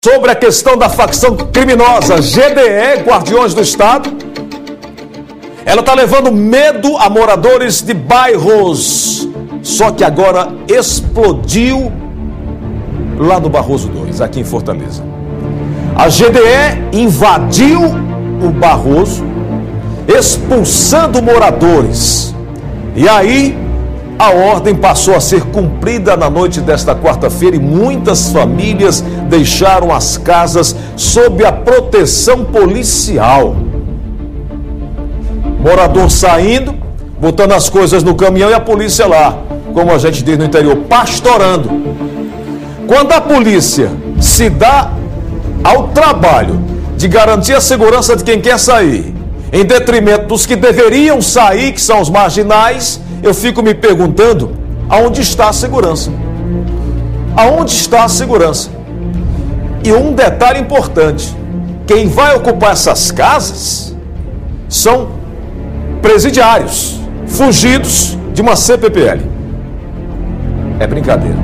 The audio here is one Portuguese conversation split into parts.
Sobre a questão da facção criminosa GDE, Guardiões do Estado, ela está levando medo a moradores de bairros. Só que agora explodiu lá no Barroso 2, aqui em Fortaleza. A GDE invadiu o Barroso, expulsando moradores. E aí a ordem passou a ser cumprida na noite desta quarta-feira e muitas famílias deixaram as casas sob a proteção policial. Morador saindo, botando as coisas no caminhão e a polícia lá, como a gente diz no interior, pastorando. Quando a polícia se dá ao trabalho de garantir a segurança de quem quer sair, em detrimento dos que deveriam sair, que são os marginais, eu fico me perguntando, aonde está a segurança? Aonde está a segurança? E um detalhe importante, quem vai ocupar essas casas são presidiários, fugidos de uma CPPL. É brincadeira.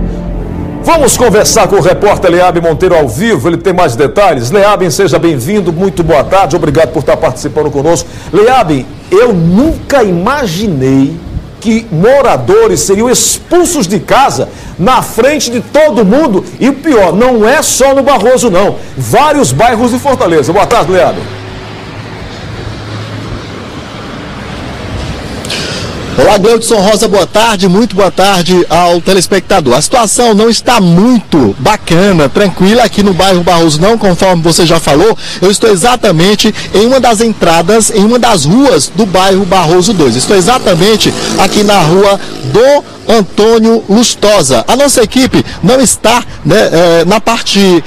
Vamos conversar com o repórter Leabem Monteiro ao vivo, ele tem mais detalhes. Leabem, seja bem-vindo, muito boa tarde, obrigado por estar participando conosco. Leabem, eu nunca imaginei que moradores seriam expulsos de casa na frente de todo mundo. E o pior, não é só no Barroso não, vários bairros de Fortaleza. Boa tarde, Leabem. Olá, Gleudson Rosa, boa tarde, muito boa tarde ao telespectador. A situação não está muito bacana, tranquila aqui no bairro Barroso não, conforme você já falou. Eu estou exatamente em uma das entradas, em uma das ruas do bairro Barroso 2. Estou exatamente aqui na rua do Antônio Lustosa. A nossa equipe não está na parte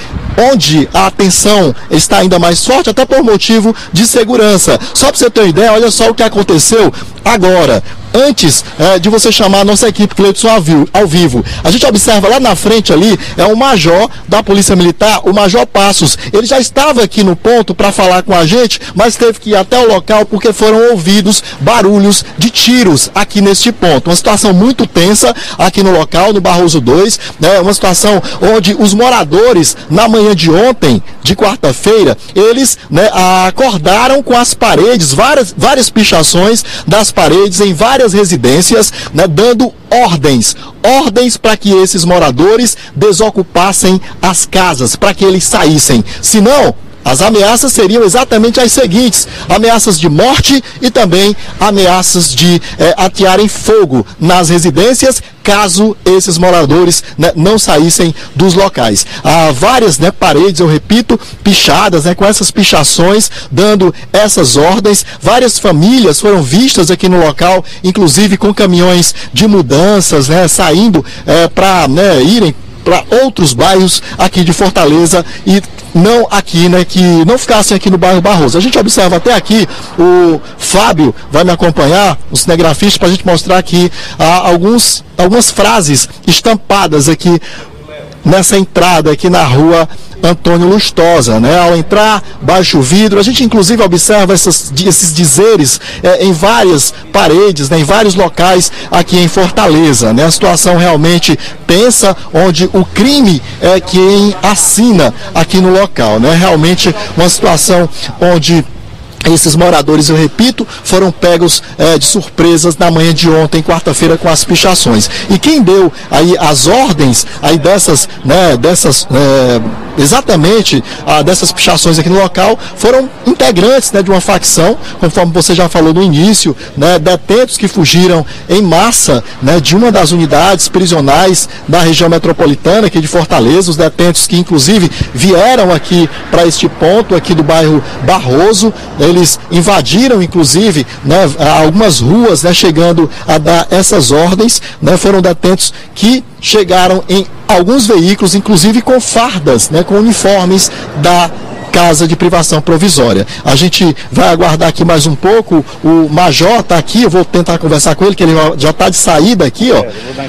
onde a atenção está ainda mais forte, até por motivo de segurança. Só para você ter uma ideia, olha só o que aconteceu agora. Antes de você chamar a nossa equipe Cleudson ao vivo, a gente observa lá na frente ali, é o major da Polícia Militar, o Major Passos. Ele já estava aqui no ponto para falar com a gente, mas teve que ir até o local porque foram ouvidos barulhos de tiros aqui neste ponto. Uma situação muito tensa aqui no local, no Barroso 2, uma situação onde os moradores, na manhã de ontem, de quarta-feira, eles acordaram com as paredes, várias pichações das paredes em várias residências, dando ordens para que esses moradores desocupassem as casas, para que eles saíssem. Senão, as ameaças seriam exatamente as seguintes: ameaças de morte e também ameaças de atearem fogo nas residências, caso esses moradores não saíssem dos locais. Há várias paredes, eu repito, pichadas, com essas pichações, dando essas ordens. Várias famílias foram vistas aqui no local, inclusive com caminhões de mudanças, saindo para irem para outros bairros aqui de Fortaleza e não aqui, que não ficassem aqui no bairro Barroso. A gente observa até aqui, o Fábio vai me acompanhar, o cinegrafista, para a gente mostrar aqui algumas frases estampadas aqui nessa entrada aqui na rua Antônio Lustosa, Ao entrar, baixa o vidro. A gente inclusive observa esses dizeres em várias paredes, em vários locais aqui em Fortaleza, A situação realmente tensa, onde o crime é quem assina aqui no local, Realmente uma situação onde esses moradores, eu repito, foram pegos de surpresas na manhã de ontem, quarta-feira, com as pichações. E quem deu aí as ordens aí dessas pichações aqui no local foram integrantes de uma facção, conforme você já falou no início, detentos que fugiram em massa de uma das unidades prisionais da região metropolitana aqui de Fortaleza. Os detentos que inclusive vieram aqui para este ponto aqui do bairro Barroso, eles invadiram inclusive algumas ruas, chegando a dar essas ordens, foram detentos que chegaram em alguns veículos, inclusive com fardas, com uniformes da casa de privação provisória. A gente vai aguardar aqui mais um pouco. O Major está aqui, eu vou tentar conversar com ele, que ele já está de saída aqui,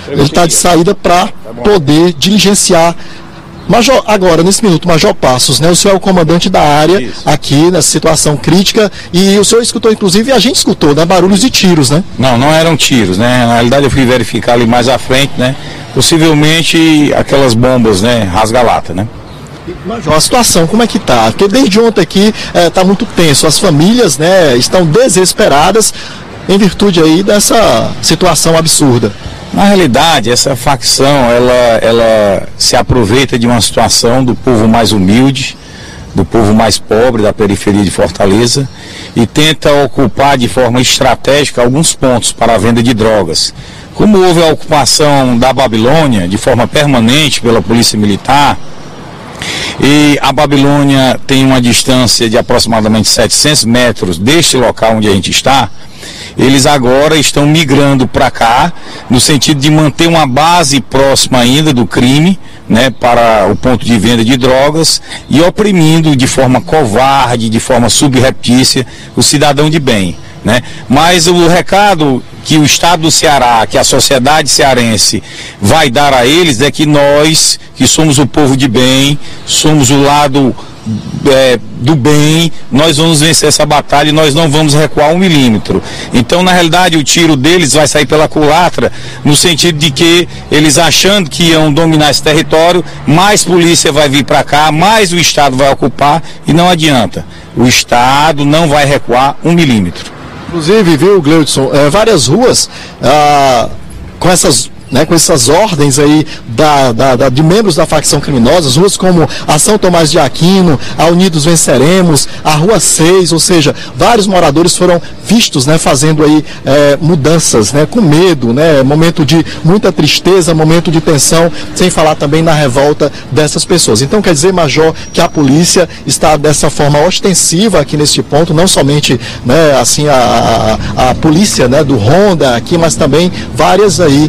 ele está de saída para poder diligenciar. Major, agora, nesse minuto, Major Passos, o senhor é o comandante da área aqui nessa situação crítica, e o senhor escutou, inclusive, e a gente escutou, barulhos de tiros, Não eram tiros, Na realidade eu fui verificar ali mais à frente, Possivelmente aquelas bombas, rasga-lata, Major, a situação como é que está? Porque desde ontem aqui está muito tenso, as famílias, né, estão desesperadas em virtude aí dessa situação absurda. Na realidade, essa facção, ela se aproveita de uma situação do povo mais humilde, do povo mais pobre da periferia de Fortaleza, e tenta ocupar de forma estratégica alguns pontos para a venda de drogas. Como houve a ocupação da Babilônia de forma permanente pela Polícia Militar, e a Babilônia tem uma distância de aproximadamente 700 metros deste local onde a gente está, eles agora estão migrando para cá, no sentido de manter uma base próxima ainda do crime, né, para o ponto de venda de drogas, e oprimindo de forma covarde, de forma subreptícia, o cidadão de bem, né? Mas o recado que o Estado do Ceará, que a sociedade cearense vai dar a eles é que nós, que somos o povo de bem, somos o lado do bem, nós vamos vencer essa batalha e nós não vamos recuar 1 milímetro. Então, na realidade, o tiro deles vai sair pela culatra, no sentido de que eles, achando que iam dominar esse território, mais polícia vai vir para cá, mais o Estado vai ocupar, e não adianta. O Estado não vai recuar 1 milímetro. Inclusive, viu, Gleudson, várias ruas com essas ordens aí de membros da facção criminosa, ruas como a São Tomás de Aquino, a Unidos Venceremos, a Rua 6, ou seja, vários moradores foram vistos, né, fazendo aí mudanças, né, com medo, né, momento de muita tristeza, momento de tensão, sem falar também na revolta dessas pessoas. Então quer dizer, Major, que a polícia está dessa forma ostensiva aqui neste ponto, não somente, né, assim, a polícia, né, do Ronda aqui, mas também várias aí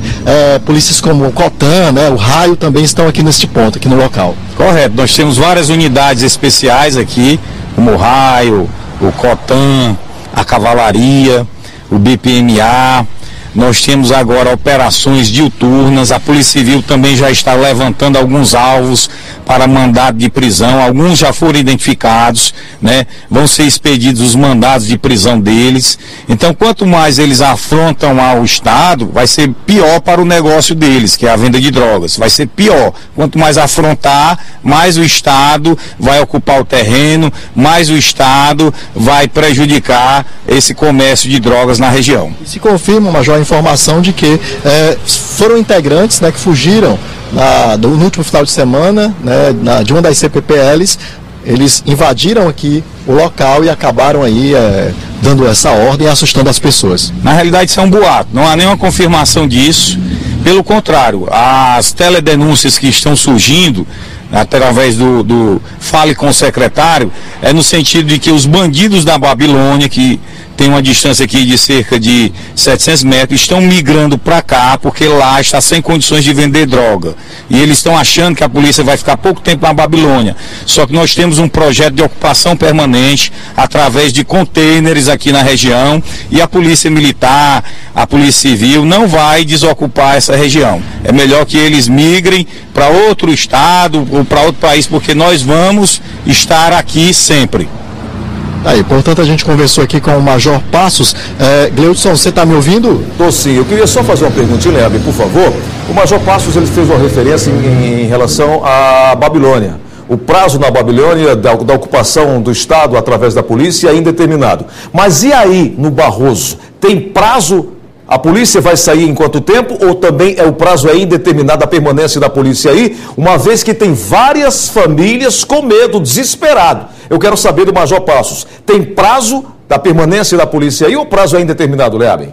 polícias como o Cotan, né, o Raio, também estão aqui neste ponto, aqui no local. Correto, nós temos várias unidades especiais aqui, como o Raio, o Cotan, a Cavalaria, o BPMA. Nós temos agora operações diuturnas, a Polícia Civil também já está levantando alguns alvos para mandado de prisão, alguns já foram identificados, né? Vão ser expedidos os mandados de prisão deles. Então, quanto mais eles afrontam ao Estado, vai ser pior para o negócio deles, que é a venda de drogas, vai ser pior. Quanto mais afrontar, mais o Estado vai ocupar o terreno, mais o Estado vai prejudicar esse comércio de drogas na região. E se confirma, Major, a informação de que foram integrantes, né, que fugiram no último final de semana, né, de uma das CPPLs, eles invadiram aqui o local e acabaram aí dando essa ordem e assustando as pessoas. Na realidade, isso é um boato, não há nenhuma confirmação disso. Pelo contrário, as teledenúncias que estão surgindo através do Fale com o Secretário, no sentido de que os bandidos da Babilônia, que tem uma distância aqui de cerca de 700 metros, estão migrando para cá, porque lá está sem condições de vender droga. E eles estão achando que a polícia vai ficar pouco tempo na Babilônia. Só que nós temos um projeto de ocupação permanente, através de containers aqui na região, e a Polícia Militar, a Polícia Civil não vai desocupar essa região. É melhor que eles migrem para outro estado ou para outro país, porque nós vamos estar aqui sempre. Aí, portanto, a gente conversou aqui com o Major Passos. Gleudson, você está me ouvindo? Estou sim. Eu queria só fazer uma perguntinha, Leab, por favor. O Major Passos, ele fez uma referência em relação à Babilônia. O prazo na Babilônia da ocupação do Estado através da polícia é indeterminado. Mas e aí, no Barroso? Tem prazo? A polícia vai sair em quanto tempo? Ou também o prazo é indeterminado, a permanência da polícia aí? Uma vez que tem várias famílias com medo, desesperado. Eu quero saber do Major Passos, tem prazo da permanência da polícia aí ou o prazo é indeterminado, Leab?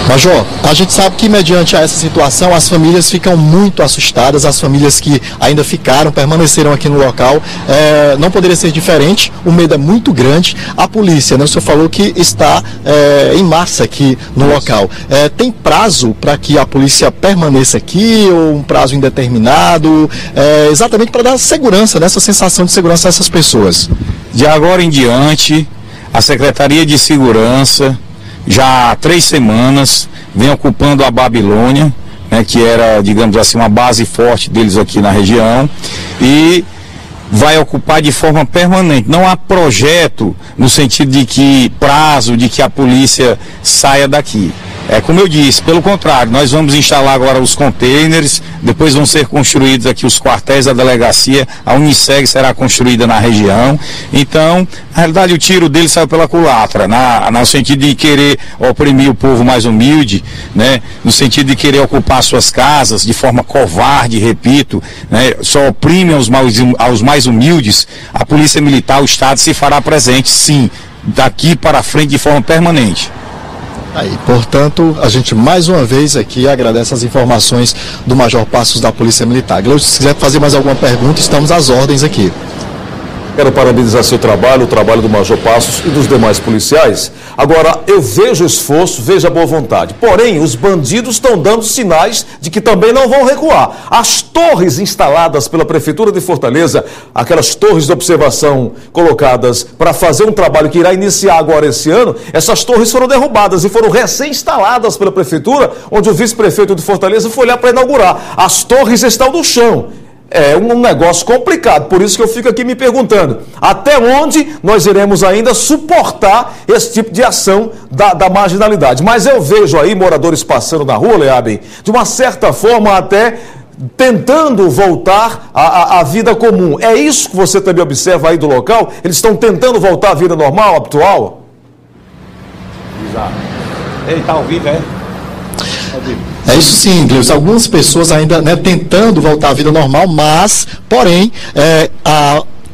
Major, a gente sabe que mediante a essa situação as famílias ficam muito assustadas, as famílias que ainda permaneceram aqui no local, não poderia ser diferente, o medo é muito grande. A polícia, né, o senhor falou que está em massa aqui no local. Tem prazo para que a polícia permaneça aqui ou um prazo indeterminado, exatamente para dar segurança, essa sensação de segurança a essas pessoas? De agora em diante, a Secretaria de Segurança, já há 3 semanas, vem ocupando a Babilônia, né, que era, digamos assim, uma base forte deles aqui na região, e vai ocupar de forma permanente. Não há projeto no sentido de que prazo, de que a polícia saia daqui. Como eu disse, pelo contrário, nós vamos instalar agora os containers, depois vão ser construídos aqui os quartéis da delegacia, a Uniceg será construída na região. Então, na realidade, o tiro dele saiu pela culatra, no sentido de querer oprimir o povo mais humilde, né? No sentido de querer ocupar suas casas de forma covarde, repito, né? Só oprime aos mais humildes. A Polícia Militar, o Estado, se fará presente, sim, daqui para frente de forma permanente. Aí, portanto, a gente mais uma vez aqui agradece as informações do Major Passos da Polícia Militar. Gleuton, se quiser fazer mais alguma pergunta, estamos às ordens aqui. Quero parabenizar seu trabalho, o trabalho do Major Passos e dos demais policiais. Agora, eu vejo o esforço, vejo a boa vontade. Porém, os bandidos estão dando sinais de que também não vão recuar. As torres instaladas pela Prefeitura de Fortaleza, aquelas torres de observação colocadas para fazer um trabalho que irá iniciar agora esse ano, essas torres foram derrubadas e foram recém-instaladas pela Prefeitura, onde o vice-prefeito de Fortaleza foi lá para inaugurar. As torres estão no chão. É um negócio complicado, por isso que eu fico aqui me perguntando, até onde nós iremos ainda suportar esse tipo de ação da marginalidade. Mas eu vejo aí moradores passando na rua, Leabem, de uma certa forma até tentando voltar à vida comum. É isso que você também observa aí do local? Eles estão tentando voltar à vida normal, habitual? Exato. Ele está ao vivo, é? É isso sim, Gleuton. Algumas pessoas ainda, né, tentando voltar à vida normal, mas, porém,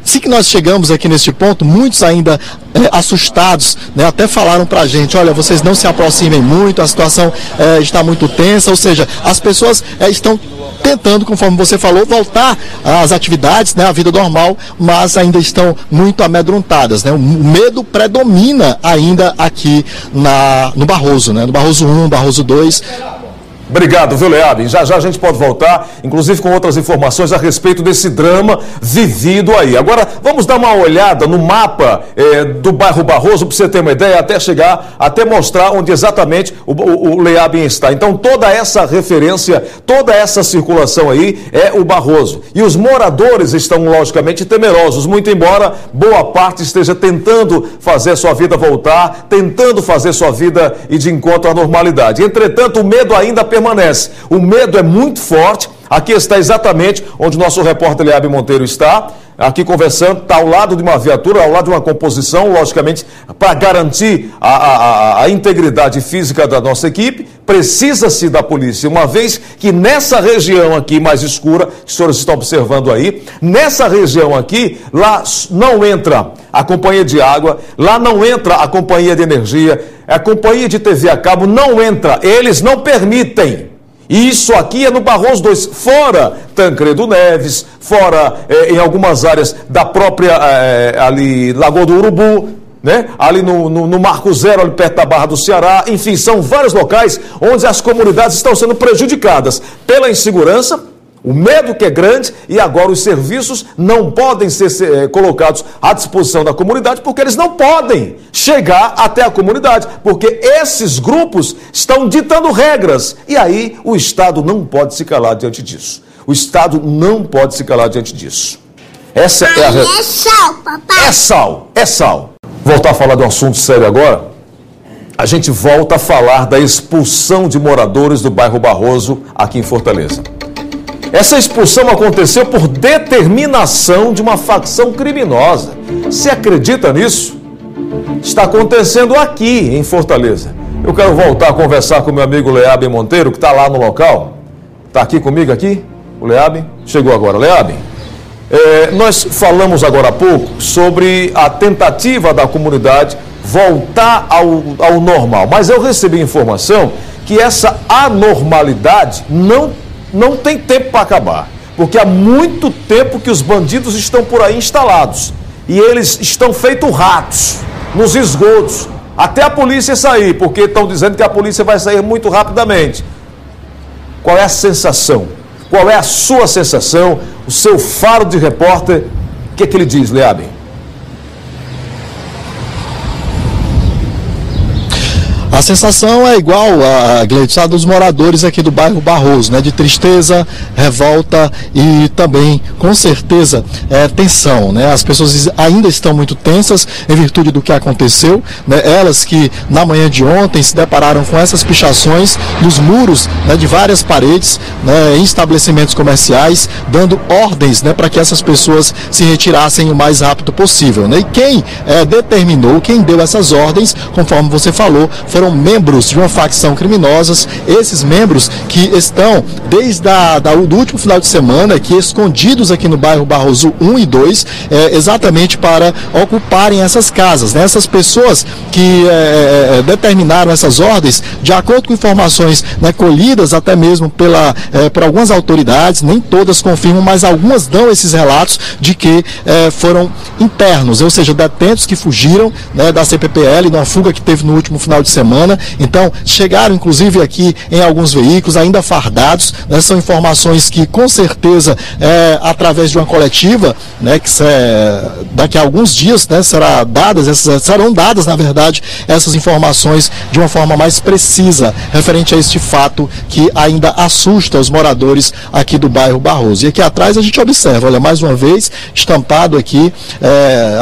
assim que nós chegamos aqui neste ponto, muitos ainda assustados, né, até falaram pra gente, olha, vocês não se aproximem muito, a situação está muito tensa, ou seja, as pessoas estão tentando, conforme você falou, voltar às atividades, né, à vida normal, mas ainda estão muito amedrontadas, né? O medo predomina ainda aqui no Barroso, né? No Barroso 1, Barroso 2. Obrigado, viu, Leabem? Já já a gente pode voltar, inclusive com outras informações a respeito desse drama vivido aí. Agora, vamos dar uma olhada no mapa do bairro Barroso, para você ter uma ideia, até mostrar onde exatamente o Leabem está. Então, toda essa referência, toda essa circulação aí é o Barroso. E os moradores estão, logicamente, temerosos, muito embora boa parte esteja tentando fazer sua vida voltar, tentando fazer sua vida ir de encontro à normalidade. Entretanto, o medo ainda permanece. O medo é muito forte. Aqui está exatamente onde o nosso repórter Leabem Monteiro está, aqui conversando, está ao lado de uma viatura, ao lado de uma composição, logicamente, para garantir a integridade física da nossa equipe, precisa-se da polícia, uma vez que nessa região aqui mais escura, que os senhores estão observando aí, nessa região aqui, lá não entra a companhia de água, lá não entra a companhia de energia, a companhia de TV a cabo não entra, eles não permitem. Isso aqui é no Barroso 2, fora Tancredo Neves, fora em algumas áreas da própria ali Lagoa do Urubu, né? Ali no Marco Zero, ali perto da Barra do Ceará. Enfim, são vários locais onde as comunidades estão sendo prejudicadas pela insegurança, o medo que é grande, e agora os serviços não podem ser colocados à disposição da comunidade, porque eles não podem chegar até a comunidade, porque esses grupos estão ditando regras, e aí o Estado não pode se calar diante disso. O Estado não pode se calar diante disso. Essa é a... É sal, papai. É sal. Voltar a falar de um assunto sério agora, a gente volta a falar da expulsão de moradores do bairro Barroso, aqui em Fortaleza. Essa expulsão aconteceu por determinação de uma facção criminosa. Você acredita nisso? Está acontecendo aqui em Fortaleza. Eu quero voltar a conversar com meu amigo Leabem Monteiro, que está lá no local. Está aqui comigo aqui? O Leabem? Chegou agora. Leabem, nós falamos agora há pouco sobre a tentativa da comunidade voltar ao normal. Mas eu recebi informação que essa anormalidade não tem tempo para acabar, porque há muito tempo que os bandidos estão por aí instalados, e eles estão feitos ratos, nos esgotos, até a polícia sair, porque estão dizendo que a polícia vai sair muito rapidamente. Qual é a sensação? Qual é a sua sensação? O seu faro de repórter, o que ele diz, Leabem? A sensação é igual a Gleidson, dos moradores aqui do bairro Barroso, né? De tristeza, revolta e também, com certeza, tensão, né? As pessoas ainda estão muito tensas em virtude do que aconteceu, né? Elas que na manhã de ontem se depararam com essas pichações nos muros, né, de várias paredes, né, em estabelecimentos comerciais, dando ordens, né, para que essas pessoas se retirassem o mais rápido possível, né? E quem determinou, quem deu essas ordens, conforme você falou, foram membros de uma facção criminosas. Esses membros que estão desde do último final de semana aqui escondidos aqui no bairro Barroso 1 e 2, exatamente para ocuparem essas casas, né? Essas pessoas que determinaram essas ordens, de acordo com informações, né, colhidas até mesmo por algumas autoridades, nem todas confirmam, mas algumas dão esses relatos de que foram internos, ou seja, detentos que fugiram, né, da CPPL, numa fuga que teve no último final de semana. Então, chegaram inclusive aqui em alguns veículos, ainda fardados, né? São informações que com certeza, através de uma coletiva, né, que daqui a alguns dias, né, serão dadas, na verdade, essas informações de uma forma mais precisa, referente a este fato que ainda assusta os moradores aqui do bairro Barroso. E aqui atrás a gente observa, olha, mais uma vez, estampado aqui,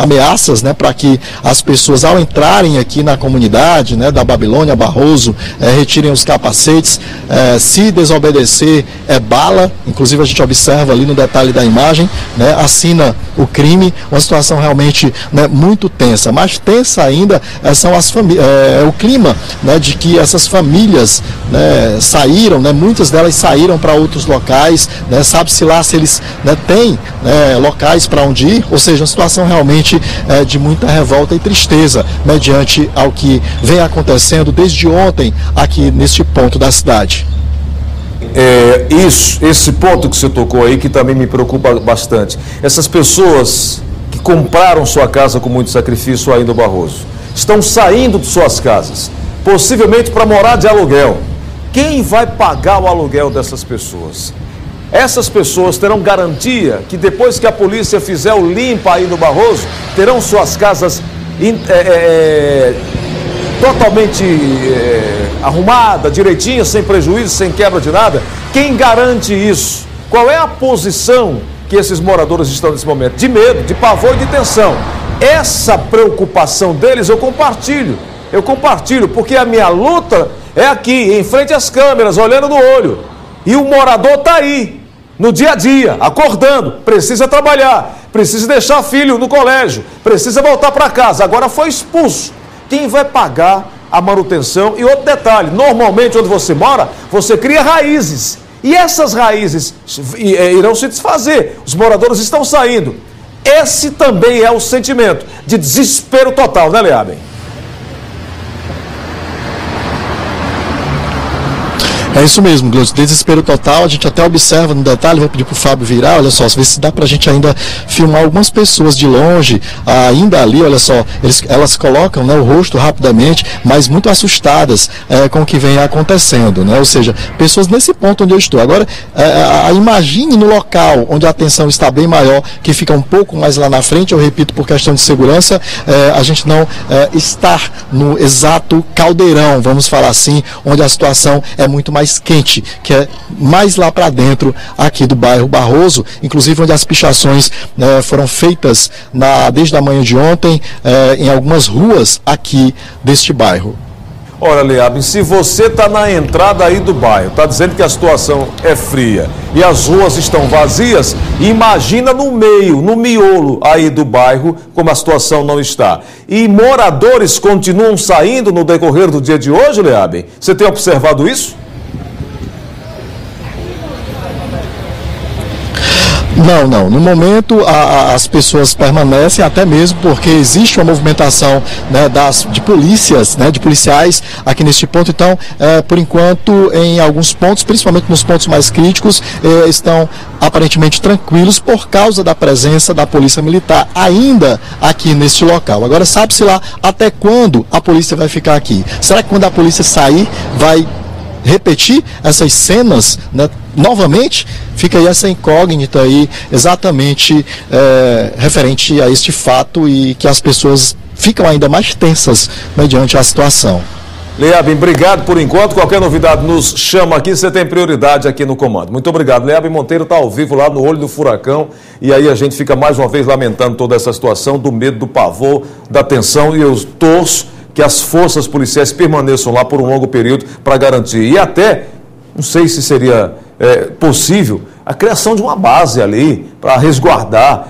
ameaças, né, para que as pessoas, ao entrarem aqui na comunidade, né, da Babilônia Barroso, retirem os capacetes, se desobedecer é bala. Inclusive a gente observa ali no detalhe da imagem, né, assina o crime. Uma situação realmente, né, muito tensa, mas tensa ainda são as famílias, o clima, né, de que essas famílias, né, saíram, né, muitas delas saíram para outros locais, né, sabe-se lá se eles, né, têm, né, locais para onde ir, ou seja, uma situação realmente de muita revolta e tristeza, mediante ao que vem acontecendo desde ontem aqui neste ponto da cidade. Esse ponto que você tocou aí, que também me preocupa bastante. Essas pessoas que compraram sua casa com muito sacrifício aí no Barroso, estão saindo de suas casas, possivelmente para morar de aluguel. Quem vai pagar o aluguel dessas pessoas? Essas pessoas terão garantia que depois que a polícia fizer o limpa aí no Barroso, terão suas casas totalmente arrumada, direitinha, sem prejuízo, sem quebra de nada? Quem garante isso? Qual é a posição que esses moradores estão nesse momento? De medo, de pavor e de tensão. Essa preocupação deles eu compartilho, porque a minha luta é aqui, em frente às câmeras, olhando no olho. E o morador está aí, no dia a dia, acordando, precisa trabalhar, precisa deixar filho no colégio, precisa voltar para casa, agora foi expulso. Quem vai pagar a manutenção? E outro detalhe, normalmente onde você mora, você cria raízes. E essas raízes irão se desfazer, os moradores estão saindo. Esse também é o sentimento de desespero total, né, Leaben? É isso mesmo, Gleudson, desespero total. A gente até observa no detalhe, vou pedir para o Fábio virar, olha só, ver se dá para a gente ainda filmar algumas pessoas de longe, ainda ali, olha só, elas colocam, né, o rosto rapidamente, mas muito assustadas com o que vem acontecendo, né? Ou seja, pessoas nesse ponto onde eu estou. Agora, imagine no local onde a tensão está bem maior, que fica um pouco mais lá na frente, eu repito, por questão de segurança, a gente não estar no exato caldeirão, vamos falar assim, onde a situação é muito mais quente, que é mais lá para dentro aqui do bairro Barroso, inclusive onde as pichações foram feitas desde a manhã de ontem em algumas ruas aqui deste bairro. Ora, Leaben, se você está na entrada aí do bairro, está dizendo que a situação é fria e as ruas estão vazias, imagina no meio, no miolo aí do bairro, como a situação não está. E moradores continuam saindo no decorrer do dia de hoje, Leaben? Você tem observado isso? Não. No momento as pessoas permanecem, até mesmo porque existe uma movimentação, né, de polícias, né, de policiais aqui neste ponto. Então, por enquanto, em alguns pontos, principalmente nos pontos mais críticos, estão aparentemente tranquilos por causa da presença da polícia militar ainda aqui neste local. Agora, sabe-se lá até quando a polícia vai ficar aqui? Será que quando a polícia sair vai repetir essas cenas, né, novamente? Fica aí essa incógnita aí, exatamente referente a este fato, e que as pessoas ficam ainda mais tensas mediante a situação. Leabim, obrigado por enquanto. Qualquer novidade nos chama aqui, você tem prioridade aqui no comando. Muito obrigado. Leabim Monteiro está ao vivo lá no olho do furacão e aí a gente fica mais uma vez lamentando toda essa situação, do medo, do pavor, da tensão, e eu torço que as forças policiais permaneçam lá por um longo período para garantir. E até, não sei se seria possível, a criação de uma base ali para resguardar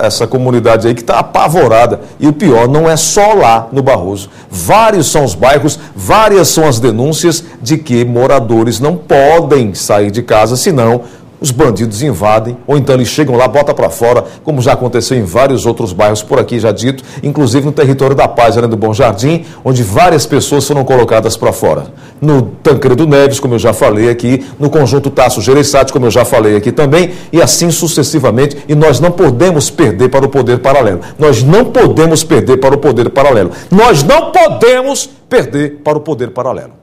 essa comunidade aí que está apavorada. E o pior, não é só lá no Barroso. Vários são os bairros, várias são as denúncias de que moradores não podem sair de casa, senão os bandidos invadem, ou então eles chegam lá, botam para fora, como já aconteceu em vários outros bairros por aqui, já dito, inclusive no território da Paz, além do Bom Jardim, onde várias pessoas foram colocadas para fora. No Tancredo Neves, como eu já falei aqui, no Conjunto Tasso Gereissati, como eu já falei aqui também, e assim sucessivamente, e nós não podemos perder para o poder paralelo. Nós não podemos perder para o poder paralelo. Nós não podemos perder para o poder paralelo.